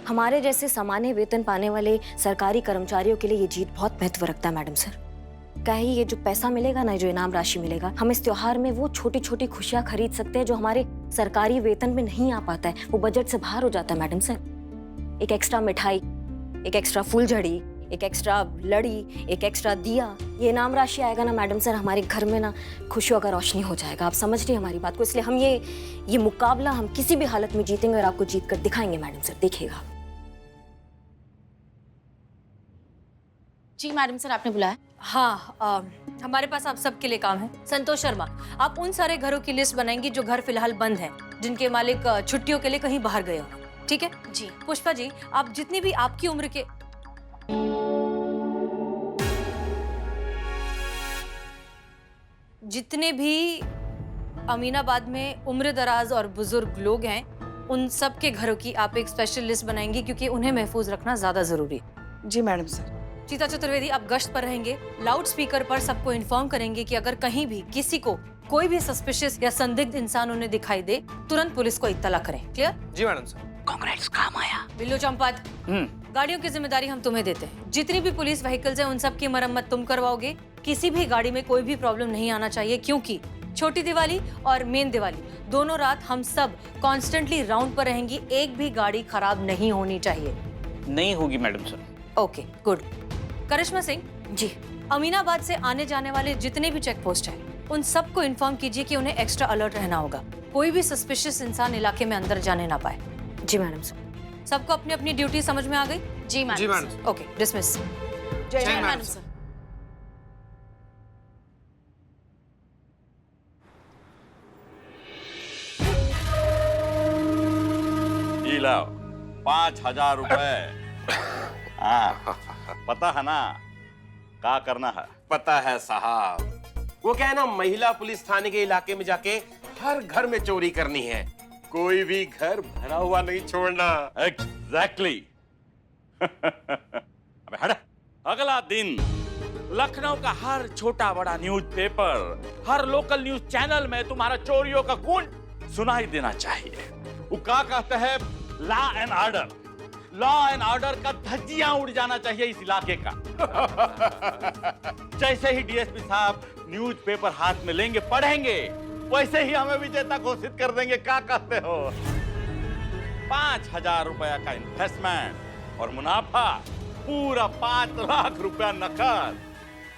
हमारे जैसे सामान्य वेतन पाने वाले सरकारी कर्मचारियों के लिए ये जीत बहुत महत्व रखता है मैडम सर। क्या ही ये जो पैसा मिलेगा ना, जो इनाम राशि मिलेगा, हम इस त्योहार में वो छोटी छोटी खुशियां खरीद सकते हैं जो हमारे सरकारी वेतन में नहीं आ पाता है, वो बजट से बाहर हो जाता है मैडम सर। एक एक्स्ट्रा मिठाई, एक एक्स्ट्रा फूलझड़ी, एक एक्स्ट्रा लड़ी, एक एक्स्ट्रा दिया, ये इनाम राशि आएगा ना मैडम सर, हमारे घर में ना खुशियों का रोशनी हो जाएगा। आप समझ रही हैं हमारी बात को? इसलिए हम ये मुकाबला हम किसी भी हालत में जीतेंगे और आपको जीत कर दिखाएंगे मैडम सर, देखिएगा। जी मैडम सर, आपने बुलाया? हाँ, हमारे पास आप सबके लिए काम है। संतोष शर्मा, आप उन सारे घरों की लिस्ट बनाएंगी जो घर फिलहाल बंद हैं, जिनके मालिक छुट्टियों के लिए कहीं बाहर गए हो, ठीक है? जी। पुष्पा जी, आप जितनी भी आपकी उम्र के जितने भी अमीनाबाद में उम्र दराज और बुजुर्ग लोग हैं, उन सब के घरों की आप एक स्पेशल लिस्ट बनाएंगी, क्योंकि उन्हें महफूज रखना ज्यादा जरूरी है। जी मैडम सर। चीता चतुर्वेदी, आप गश्त पर रहेंगे, लाउड स्पीकर पर सबको इन्फॉर्म करेंगे कि अगर कहीं भी किसी को कोई भी सस्पिशियस या संदिग्ध इंसान उन्हें दिखाई दे, तुरंत पुलिस को इत्तला करें। क्लियर? जी मैडम सर। कांग्रेस काम आया। बिल्लू चंपत, गाड़ियों की जिम्मेदारी हम तुम्हें देते हैं। जितनी भी पुलिस व्हीकल्स हैं उन सब की मरम्मत तुम करवाओगे। किसी भी गाड़ी में कोई भी प्रॉब्लम नहीं आना चाहिए, क्योंकि छोटी दिवाली और मेन दिवाली दोनों रात हम सब कॉन्स्टेंटली राउंड पर रहेंगी। एक भी गाड़ी खराब नहीं होनी चाहिए। नहीं होगी madam sir. Okay, good. Karishma Singh ji. Aminabad से आने जाने वाले जितने भी चेक पोस्ट हैं, उन सबको इन्फॉर्म कीजिए कि उन्हें एक्स्ट्रा अलर्ट रहना होगा। कोई भी सस्पिशियस इंसान इलाके में अंदर जाने ना पाए। जी मैडम सर। सबको अपनी अपनी ड्यूटी समझ में आ गई? जी मैडम सर। Okay, dismiss. जय मैडम सर। ये लो 5,000 रुपए। हाँ, पता है ना क्या करना है? पता है साहब, वो क्या है ना, महिला पुलिस थाने के इलाके में जाके हर घर में चोरी करनी है। कोई भी घर भरा हुआ नहीं छोड़ना। एग्जैक्टली। अबे हट। अगला दिन लखनऊ का हर छोटा बड़ा न्यूज़पेपर, हर लोकल न्यूज चैनल में तुम्हारा चोरियों का गुण सुनाई देना चाहिए। वो क्या कहते हैं, law and order. Law and order का धज्जियां उड़ जाना चाहिए इस इलाके का। जैसे ही डीएसपी साहब न्यूज़पेपर हाथ में लेंगे, पढ़ेंगे, वैसे ही हमें विजेता घोषित कर देंगे। क्या कहते हो? 5,000 रुपया का इन्वेस्टमेंट और मुनाफा पूरा 5 लाख रुपया नकद।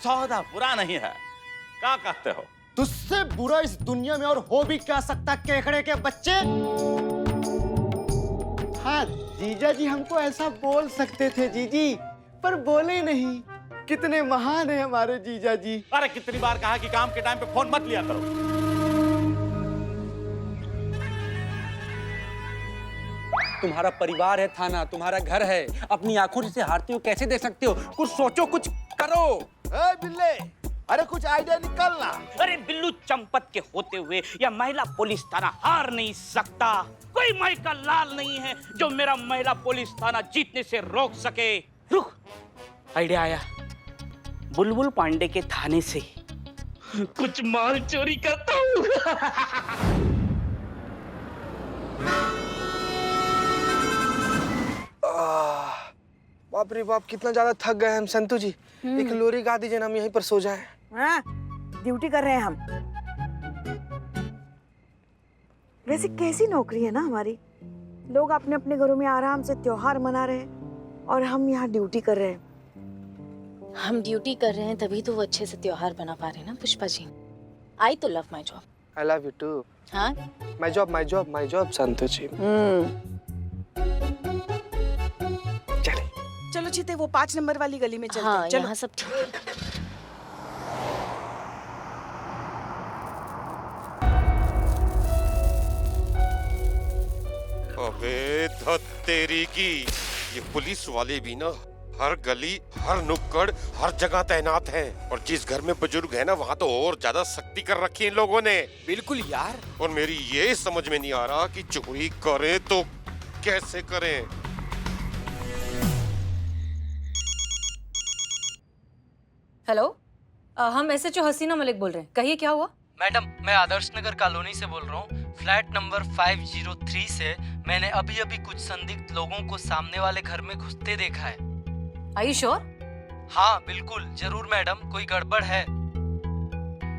सौदा बुरा नहीं है। क्या कहते हो? तुझसे बुरा इस दुनिया में और हो भी क्या सकता, केकड़े के बच्चे। हाँ जीजा जी, हमको ऐसा बोल सकते थे जीजी, पर बोले नहीं। कितने महान है हमारे जीजा जी। अरे कितनी बार कहा कि काम के टाइम पे फोन मत लिया करो। तुम्हारा परिवार है थाना, तुम्हारा घर है। अपनी आंखों से हारते हो कैसे दे सकते हो? कुछ सोचो, कुछ करो। ए बिल्ले, अरे कुछ आइडिया निकालना। अरे बिल्लू चंपत के होते हुए यह महिला पुलिस थाना हार नहीं सकता। कोई माई का लाल नहीं है जो मेरा महिला पुलिस थाना जीतने से रोक सके। रुक, आइडिया आया। बुलबुल पांडे के थाने से कुछ माल चोरी करता हूँ। बाप रे बाप, कितना ज्यादा थक गए हम संतू जी। एक लोरी गा दीजिए ना, हम यहीं पर सो जाएं। हाँ, ड्यूटी कर रहे हैं हम। वैसे कैसी नौकरी है ना हमारी। लोग अपने अपने घरों में आराम से त्योहार मना रहे हैं और हम यहाँ ड्यूटी कर रहे हैं। हम ड्यूटी कर रहे हैं तभी तो वो अच्छे से त्योहार बना पा रहे हैं ना पुष्पा जी। आई तो love my job. I love you too. हाँ, my job my job my job Santu ji. चले चलो चीते, वो 5 नंबर वाली गली में चलते हाँ, हैं। चलो। यहाँ सब ठीक है। अबे तेरी की, ये पुलिस वाले भी ना हर गली, हर नुक्कड़, हर जगह तैनात हैं। और जिस घर में बुजुर्ग है ना, वहाँ तो और ज्यादा सख्ती कर रखी है इन लोगों ने। बिल्कुल यार। और मेरी ये समझ में नहीं आ रहा कि चोरी करें तो कैसे करें। हेलो, हम एसएचओ हसीना मलिक बोल रहे हैं। कहिए क्या हुआ? मैडम, मैं आदर्श नगर कॉलोनी से बोल रहा हूँ। फ्लैट नंबर 503 से मैंने अभी अभी कुछ संदिग्ध लोगों को सामने वाले घर में घुसते देखा है। Are you sure? हाँ बिल्कुल, जरूर मैडम, कोई गड़बड़ है।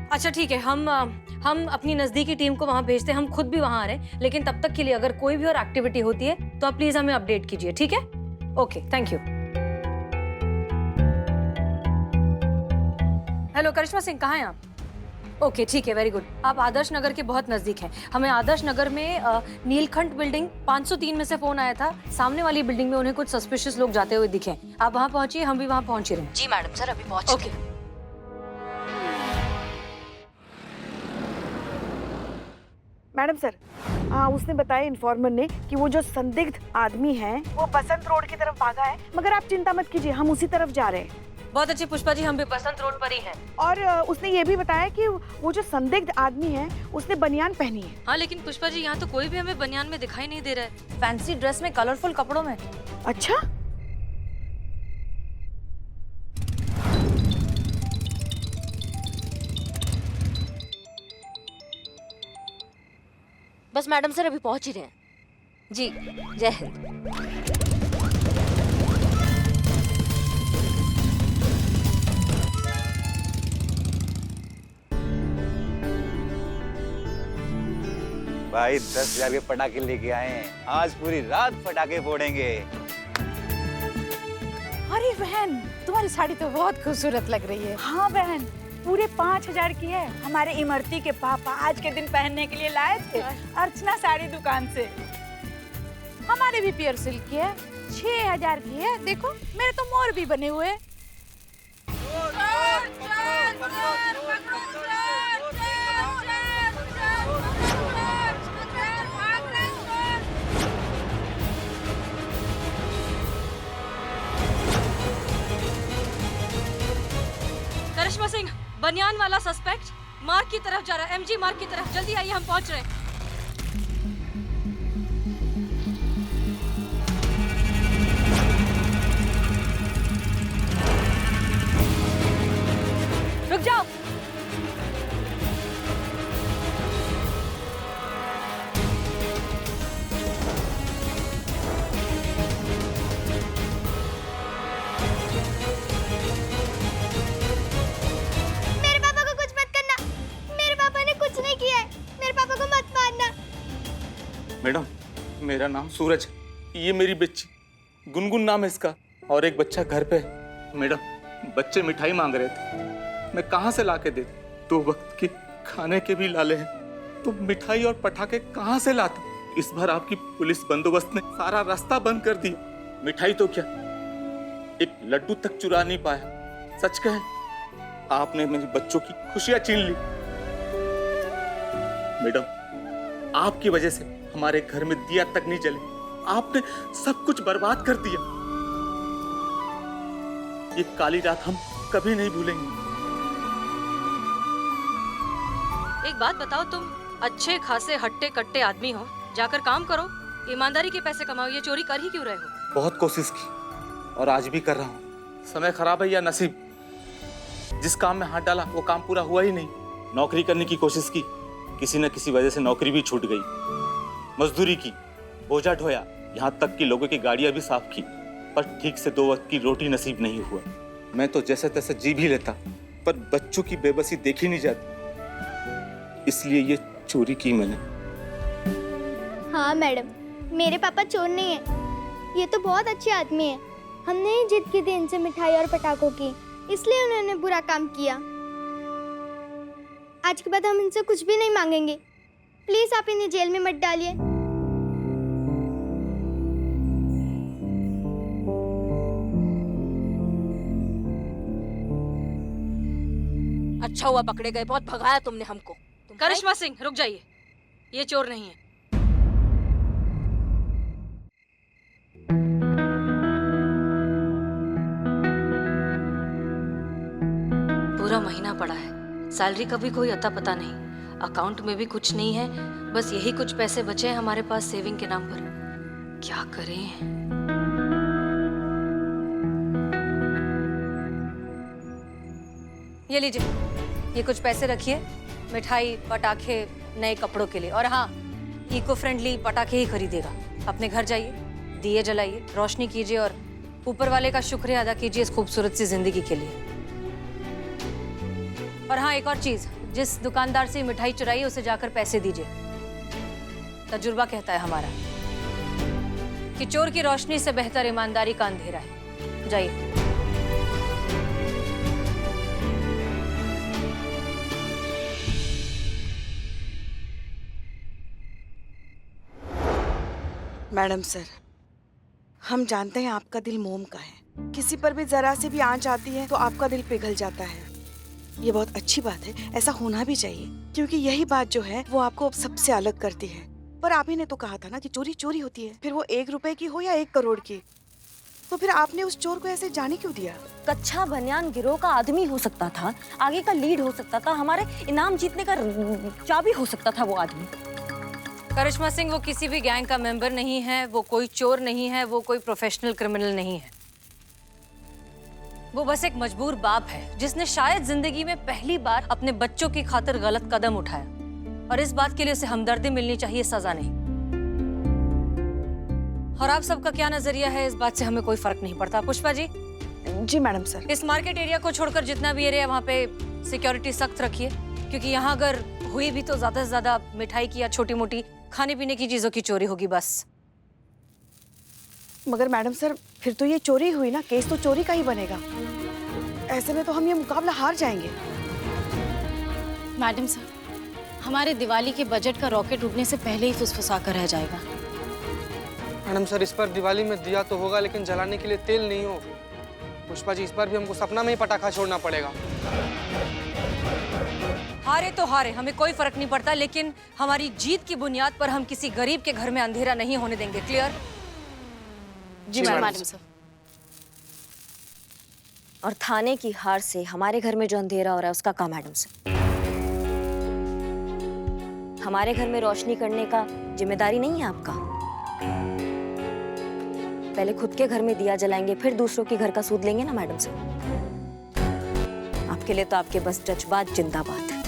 अच्छा ठीक है, हम अपनी नजदीकी टीम को वहां भेजते हैं, हम खुद भी वहां आ रहे हैं, लेकिन तब तक के लिए अगर कोई भी और एक्टिविटी होती है तो आप प्लीज हमें अपडेट कीजिए, ठीक है? Okay, thank you. हेलो करिश्मा सिंह, कहाँ हैं आप? ओके ठीक है, वेरी गुड। आप आदर्श नगर के बहुत नजदीक हैं। हमें आदर्श नगर में नीलखंड बिल्डिंग 503 में से फोन आया था, सामने वाली बिल्डिंग में उन्हें कुछ सस्पिशियस लोग जाते हुए दिखे। आप वहां पहुंचिए, हम भी वहां पहुंच ही रहे हैं। जी मैडम सर, अभी पहुंच ओके। मैडम सर, हाँ उसने बताया इन्फॉर्मर ने कि वो जो संदिग्ध आदमी है वो बसंत रोड की तरफ भागा है, मगर आप चिंता मत कीजिए, हम उसी तरफ जा रहे हैं। बहुत अच्छी पुष्पा जी, हम भी बसंत रोड पर ही हैं। और उसने ये भी बताया कि वो जो संदिग्ध आदमी है उसने बनियान पहनी है। हाँ लेकिन पुष्पा जी, यहाँ तो कोई भी हमें बनियान में दिखाई नहीं दे रहा है, फैंसी ड्रेस में, कलरफुल कपड़ों में। अच्छा, बस मैडम सर, अभी पहुंच ही रहे हैं। जी, जय हिंद। भाई 10,000 के पटाखे लेके आए हैं, आज पूरी रात पटाखे फोड़ेंगे। अरे बहन, तुम्हारी साड़ी तो बहुत खूबसूरत लग रही है। हाँ बहन, पूरे 5,000 की है। हमारे इमरती के पापा आज के दिन पहनने के लिए लाए थे अर्चना साड़ी दुकान से। हमारे भी प्योर सिल्क की है, 6,000 की है। देखो मेरे तो मोर भी बने हुए। करिश्मा सिंह, बनियान वाला सस्पेक्ट मार्ग की तरफ जा रहा है, एमजी मार्ग की तरफ। जल्दी आइए, हम पहुंच रहे हैं। रुक जाओ। मेरे पापा को कुछ मत करना, मेरे पापा ने कुछ नहीं किया है, मेरे पापा को मत मारना। मैडम, मेरा नाम सूरज है, ये मेरी बच्ची गुनगुन नाम है इसका, और एक बच्चा घर पे है। मैडम, बच्चे मिठाई मांग रहे थे, मैं कहाँ से लाके दे दूं? 2 वक्त के खाने के भी लाले हैं, तो मिठाई और पटाखे कहाँ से लाता? इस बार आपकी पुलिस बंदोबस्त ने सारा रास्ता बंद कर दिया। मिठाई तो क्या, एक लड्डू तक चुरा नहीं पाया। सच कहे, आपने मेरे बच्चों की खुशियां छीन ली। मैडम, आपकी वजह से हमारे घर में दिया तक नहीं जले, आपने सब कुछ बर्बाद कर दिया। ये काली रात हम कभी नहीं भूलेंगे। एक बात बताओ, तुम अच्छे खासे हट्टे कट्टे आदमी हो, जाकर काम करो, ईमानदारी के पैसे कमाओ, ये चोरी कर ही क्यों रहे हो? बहुत कोशिश की और आज भी कर रहा हूँ। समय खराब है या नसीब, जिस काम में हाथ डाला वो काम पूरा हुआ ही नहीं। नौकरी करने की कोशिश की, किसी न किसी वजह से नौकरी भी छूट गई। मजदूरी की, बोझा ढोया, यहाँ तक कि लोगों की गाड़ियां भी साफ की, पर ठीक से 2 वक्त की रोटी नसीब नहीं हुआ। मैं तो जैसे तैसे जी भी लेता, पर बच्चों की बेबसी देखी नहीं जाती, इसलिए ये चोरी की मैंने। हाँ मैडम, मेरे पापा चोर नहीं है, ये तो बहुत अच्छे आदमी है। हमने ही जिद की थी इनसे मिठाई और पटाखों की, इसलिए उन्होंने बुरा काम किया। आज के बाद हम इनसे कुछ भी नहीं मांगेंगे। प्लीज आप इन्हें जेल में मत डालिए। अच्छा हुआ पकड़े गए, बहुत भगाया तुमने हमको। करिश्मा सिंह, रुक जाइए, ये चोर नहीं है। पूरा महीना पड़ा है, सैलरी का भी कोई अता पता नहीं, अकाउंट में भी कुछ नहीं है, बस यही कुछ पैसे बचे हैं हमारे पास सेविंग के नाम पर। क्या करें? ये लीजिए, ये कुछ पैसे रखिए, मिठाई, पटाखे, नए कपड़ों के लिए। और हाँ, इको फ्रेंडली पटाखे ही खरीदेगा। अपने घर जाइए, दिए जलाइए, रोशनी कीजिए और ऊपर वाले का शुक्रिया अदा कीजिए इस खूबसूरत सी जिंदगी के लिए। और हाँ, एक और चीज, जिस दुकानदार से मिठाई चुराई उसे जाकर पैसे दीजिए। तजुर्बा कहता है हमारा कि चोर की रोशनी से बेहतर ईमानदारी का अंधेरा है। जाइए। मैडम सर, हम जानते हैं आपका दिल मोम का है। किसी पर भी जरा सी भी आंच आती है तो आपका दिल पिघल जाता है। ये बहुत अच्छी बात है, ऐसा होना भी चाहिए, क्योंकि यही बात जो है वो आपको सबसे अलग करती है। पर आप ही ने तो कहा था ना कि चोरी चोरी होती है, फिर वो 1 रुपए की हो या 1 करोड़ की। तो फिर आपने उस चोर को ऐसे जाने क्यों दिया? कच्चा बनियान गिरोह का आदमी हो सकता था, आगे का लीड हो सकता था, हमारे इनाम जीतने का चाबी हो सकता था वो आदमी। करिश्मा सिंह वो किसी भी गैंग का मेंबर नहीं है, वो कोई चोर नहीं है, वो कोई प्रोफेशनल क्रिमिनल नहीं है। वो बस एक मजबूर बाप है जिसने शायद जिंदगी में पहली बार अपने बच्चों की खातिर गलत कदम उठाया, और इस बात के लिए उसे हमदर्दी मिलनी चाहिए, सजा नहीं। और आप सबका क्या नजरिया है इस बात से हमें कोई फर्क नहीं पड़ता। पुष्पा जी। जी मैडम सर। इस मार्केट एरिया को छोड़कर जितना भी एरिया, वहाँ पे सिक्योरिटी सख्त रखिए, क्योंकि यहाँ अगर हुई भी तो ज्यादा से ज्यादा मिठाई की या छोटी मोटी खाने पीने की चीजों की चोरी होगी बस। मगर मैडम सर, फिर तो ये चोरी हुई ना, केस तो चोरी का ही बनेगा। ऐसे में तो हम ये मुकाबला हार जाएंगे। मैडम सर, हमारे दिवाली के बजट का रॉकेट उड़ने से पहले ही फुसफुसा कर रह जाएगा। मैडम सर, इस पर दिवाली में दिया तो होगा, लेकिन जलाने के लिए तेल नहीं हो। पुष्पा जी, इस बार भी हमको सपना में ही पटाखा छोड़ना पड़ेगा। हारे तो हारे, हमें कोई फर्क नहीं पड़ता, लेकिन हमारी जीत की बुनियाद पर हम किसी गरीब के घर में अंधेरा नहीं होने देंगे। क्लियर? जी मैडम सर। और थाने की हार से हमारे घर में जो अंधेरा हो रहा है उसका काम मैडम सर। हमारे घर में रोशनी करने का जिम्मेदारी नहीं है आपका। पहले खुद के घर में दिया जलाएंगे, फिर दूसरों के घर का सूद लेंगे ना मैडम सर। आपके लिए तो आपके बस जज्बात जिंदाबाद है।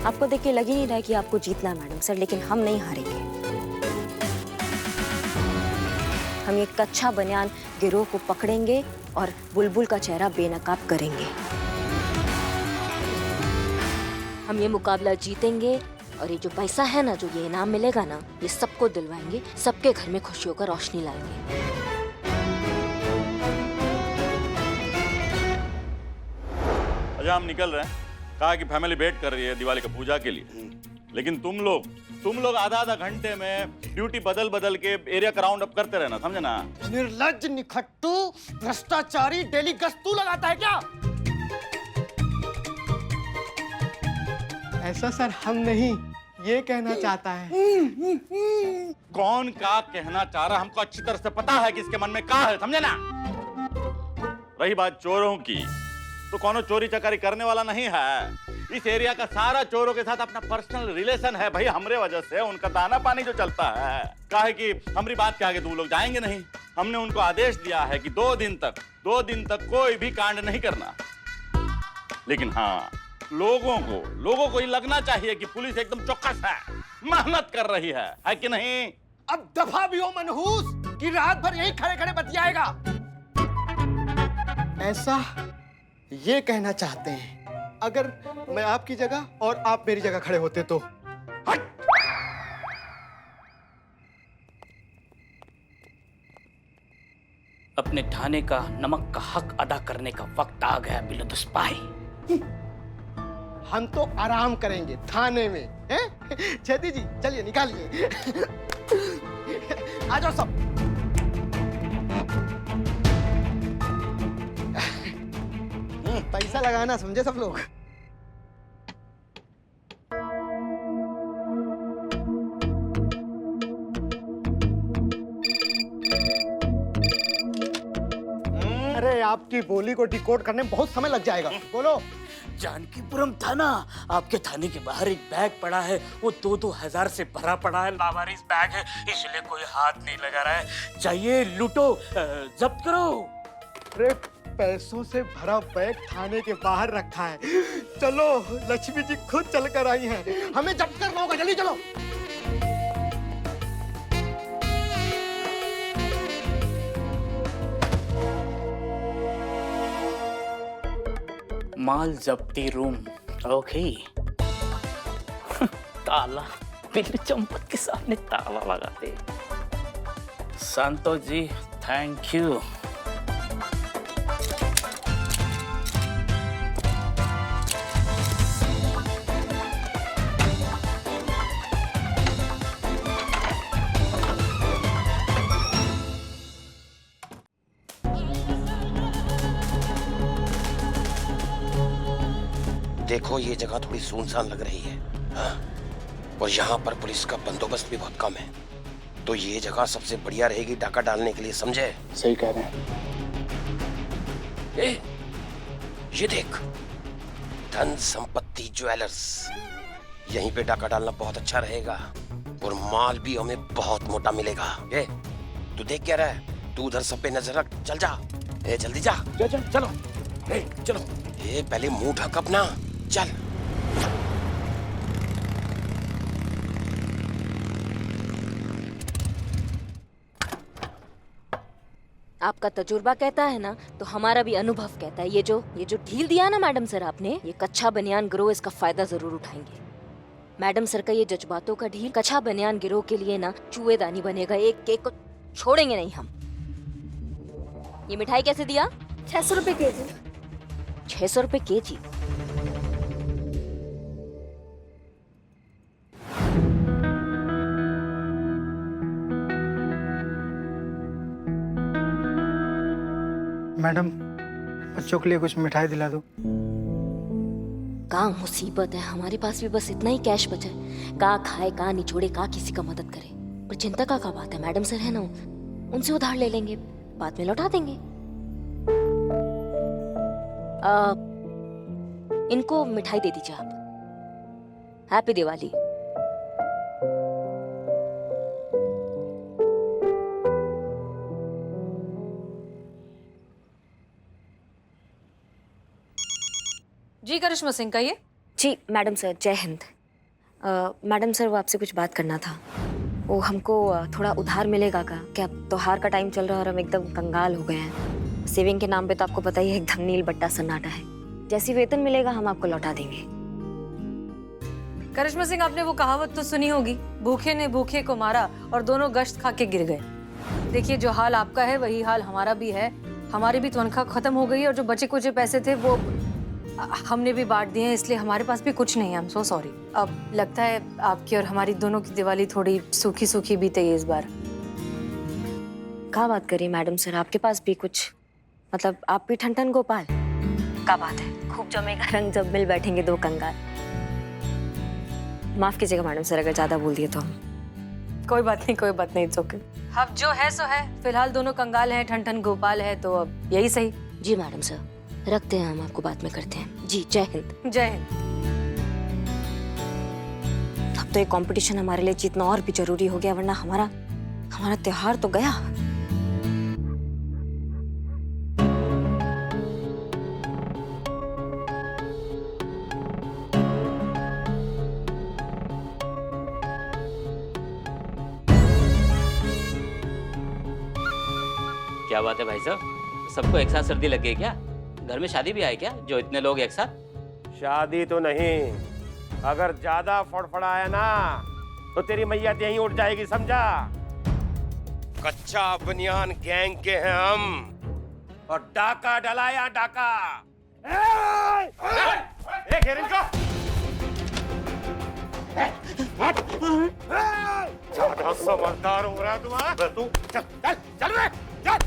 आपको देख के लग ही नहीं रहा है कि आपको जीतना है मैडम सर, लेकिन हम नहीं हारेंगे। हम ये कच्चा बनियान गिरोह को पकड़ेंगे और बुलबुल का चेहरा बेनकाब करेंगे। हम ये मुकाबला जीतेंगे, और ये जो पैसा है ना, जो ये इनाम मिलेगा ना, ये सबको दिलवाएंगे, सबके घर में खुशियों का रोशनी लाएंगे। अच्छा, हम निकल रहे हैं। कहा कि फैमिली वेट कर रही है दिवाली का पूजा के लिए, लेकिन तुम लोग आधा घंटे में ड्यूटी बदल बदल के एरिया का राउंड अप करते रहना, समझे ना? निर्लज्ज, निखट्टू, भ्रष्टाचारी, डेली गश्तू लगाता है क्या? ऐसा सर हम नहीं, ये कहना चाहता है। कौन का कहना चाह रहा हमको अच्छी तरह से पता है कि इसके मन में क्या है, समझे ना? रही बात चोरों की, तो कौनो चोरी चकारी करने वाला नहीं है। इस एरिया का सारा चोरों के साथ अपना पर्सनल रिलेशन है भाई। हमरे वजह से उनका दाना पानी जो चलता है, काहे कि हमारी बात के आगे तुम लोग जाएंगे नहीं। हमने उनको आदेश दिया है कि 2 दिन तक कोई भी कांड नहीं करना। लेकिन हाँ, लोगों को ये लगना चाहिए कि पुलिस एकदम चौकस है, मेहनत कर रही है कि नहीं? अब दफा भी हो मनहूस कि रात भर यही खड़े खड़े बतियाएगा। ऐसा ये कहना चाहते हैं, अगर मैं आपकी जगह और आप मेरी जगह खड़े होते तो? अपने थाने का नमक का हक अदा करने का वक्त आ गया बिलदुस भाई। हम तो आराम करेंगे थाने में, हैं? छेदी जी चलिए निकालिए। आ जाओ सब। पैसा लगाना समझे सब लोग। अरे आपकी बोली को डिकोड करने में बहुत समय लग जाएगा। बोलो। जानकीपुरम थाना, आपके थाने के बाहर एक बैग पड़ा है, वो 2-2 हजार से भरा पड़ा है। लावारिस बैग है, इसलिए कोई हाथ नहीं लगा रहा है। चाहिए लूटो, जब्त करो। अरे पैसों से भरा बैग थाने के बाहर रखा है। चलो, लक्ष्मी जी खुद चल कर आई हैं, हमें जब्त करना होगा, जल्दी चलो। माल जब्ती रूम, ओके। ताला बिल्ली चंपत के सामने ताला लगाते। Santosh ji, thank you. देखो ये जगह थोड़ी सुनसान लग रही है, हाँ? और यहाँ पर पुलिस का बंदोबस्त भी बहुत कम है, तो ये जगह सबसे बढ़िया रहेगी डाका डालने के लिए, समझे? सही कह रहे हैं। ये देख, धन संपत्ति ज्वेलर्स, यहीं पे डाका डालना बहुत अच्छा रहेगा और माल भी हमें बहुत मोटा मिलेगा। तू देख क्या रहा है? तू उधर सब पे नजर रख, चल जा। जल्दी जा। चलो चलो। पहले मुंह ढक अपना, चल। आपका तजुर्बा कहता है ना, तो हमारा भी अनुभव कहता है। ये जो ढील दिया ना मैडम सर आपने, ये कच्चा बनियान गिरोह इसका फायदा जरूर उठाएंगे। मैडम सर का ये जज्बातों का ढील कच्चा बनियान गिरोह के लिए ना चूहेदानी बनेगा। एक केक को छोड़ेंगे नहीं हम। ये मिठाई कैसे दिया? 600 रुपए केजी। 600 रुपए केजी? मैडम, बच्चों के लिए कुछ मिठाई दिला दो। का मुसीबत है, हमारे पास भी बस इतना ही कैश बचा है। का खाए, का निचोड़े, का किसी का मदद करे। पर चिंता का बात है, मैडम सर है ना, उनसे उधार ले लेंगे, बाद में लौटा देंगे। इनको मिठाई दे दीजिए आप। हैप्पी दिवाली। जी करिश्मा सिंह, कहिए। जी मैडम सर, जय हिंद। मैडम सर, वो आपसे कुछ बात करना था। वो हमको थोड़ा उधार मिलेगा का? क्या त्योहार का टाइम चल रहा है और हम एकदम कंगाल हो गए हैं। सेविंग के नाम पे तो आपको पता ही है, एकदम नील बट्टा सन्नाटा है। जैसी वेतन मिलेगा हम आपको लौटा देंगे। करिश्मा सिंह, आपने वो कहावत तो सुनी होगी, भूखे ने भूखे को मारा और दोनों गश्त खा के गिर गए। देखिए, जो हाल आपका है वही हाल हमारा भी है। हमारी भी तनख्वाह खत्म हो गई है और जो बचे कुछ पैसे थे वो हमने भी बांट दिए हैं, इसलिए हमारे पास भी कुछ नहीं है। I am so sorry. अब लगता है आपकी और हमारी दोनों की दिवाली थोड़ी सूखी सूखी बीते इस बार। क्या बात करिए मैडम सर, आपके पास भी कुछ, मतलब आप भी ठन गोपाल? क्या बात है, खूब जमेगा रंग जब मिल बैठेंगे दो कंगाल। माफ कीजिएगा मैडम सर अगर ज्यादा बोल दिए तो हम। कोई बात नहीं, कोई बात नहीं, इट्स ओके। अब जो है सो है, फिलहाल दोनों कंगाल हैं, ठन गोपाल है, तो अब यही सही। जी मैडम सर, रखते हैं, हम आपको बाद में करते हैं। जी जय हिंद। जय हिंद। अब तो ये कंपटीशन हमारे लिए जीतना और भी जरूरी हो गया, वरना हमारा त्योहार तो गया। क्या बात है भाई साहब, सबको एक साथ सर्दी लग गई क्या? घर में शादी भी आई क्या, जो इतने लोग एक साथ? शादी तो नहीं, अगर ज्यादा फड़फड़ाया ना तो तेरी मैया यहीं उठ जाएगी, समझा? कच्चा बनियान गैंग के हैं हम और डाका डलाया डाका। घेर इनको। ज्यादा समझदार हो रहा तू? चल बे, चल।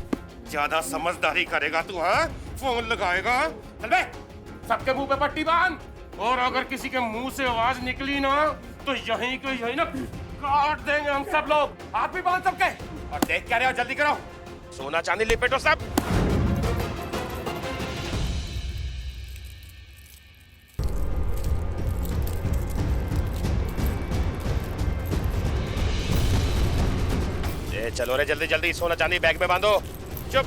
ज्यादा समझदारी करेगा तू? हाँ, फोन लगाएगा। चल बे, सबके मुंह पे पट्टी बांध, और अगर किसी के मुंह से आवाज निकली ना तो यहीं ना काट देंगे हम सब लोग। हाथ भी बांध सबके। और देख क्या रहे हो, जल्दी करो, सोना चांदी लिपेटो सब। चलो रे, जल्दी जल्दी सोना चांदी बैग में बांधो। चुप।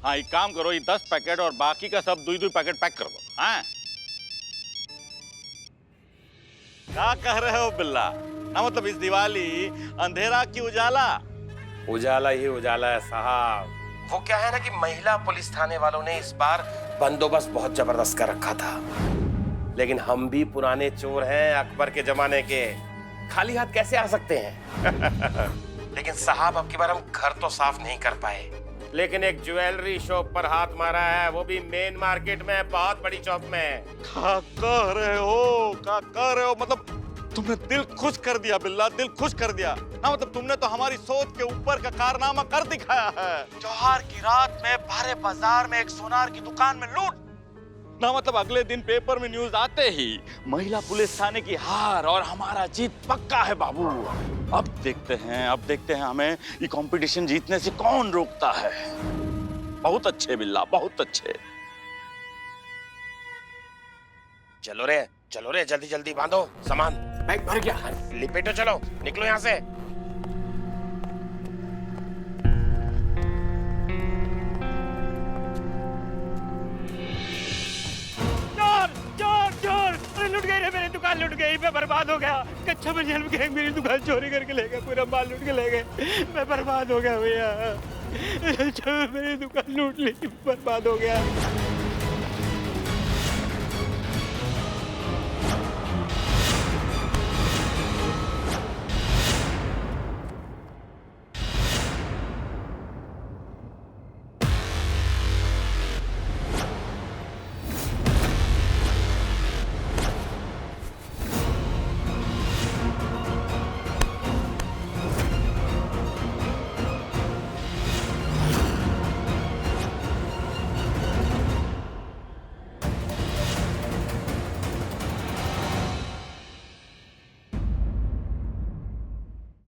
हाँ एक काम करो, ये 10 पैकेट और बाकी का सब 2-2 पैकेट पैक कर दो। हाँ क्या कह रहे हो बिल्ला? ना मतलब इस दिवाली अंधेरा की उजाला? उजाला ही उजाला है साहब। वो क्या है ना कि महिला पुलिस थाने वालों ने इस बार बंदोबस्त बहुत जबरदस्त कर रखा था, लेकिन हम भी पुराने चोर हैं, अकबर के जमाने के, खाली हाथ कैसे आ सकते हैं? लेकिन साहब अब की बार हम घर तो साफ नहीं कर पाए, लेकिन एक ज्वेलरी शॉप पर हाथ मारा है, वो भी मेन मार्केट में, बहुत बड़ी चौक में। क्या कह रहे हो? मतलब तुमने दिल खुश कर दिया बिल्ला, दिल खुश कर दिया ना। मतलब तुमने तो हमारी सोच के ऊपर का कारनामा कर दिखाया है। त्योहार की रात में भारे बाजार में एक सोनार की दुकान में लूट ना। मतलब अगले दिन पेपर में न्यूज आते ही महिला पुलिस थाने की हार और हमारा जीत पक्का है बाबू। अब देखते हैं हमें ये कंपटीशन जीतने से कौन रोकता है। बहुत अच्छे बिल्ला, बहुत अच्छे। चलो रे जल्दी जल्दी बांधो सामान, बैग भर गया, लिपेटो, चलो निकलो यहाँ से। चोर अरे लुट गई रे, मेरी दुकान लुट गई, मैं बर्बाद हो गया। कच्चा मंजिल में गए, मेरी दुकान चोरी करके ले गए, पूरा माल लूट के ले गए, मैं बर्बाद हो गया भैया। मेरी दुकान लूट ली, बर्बाद हो गया।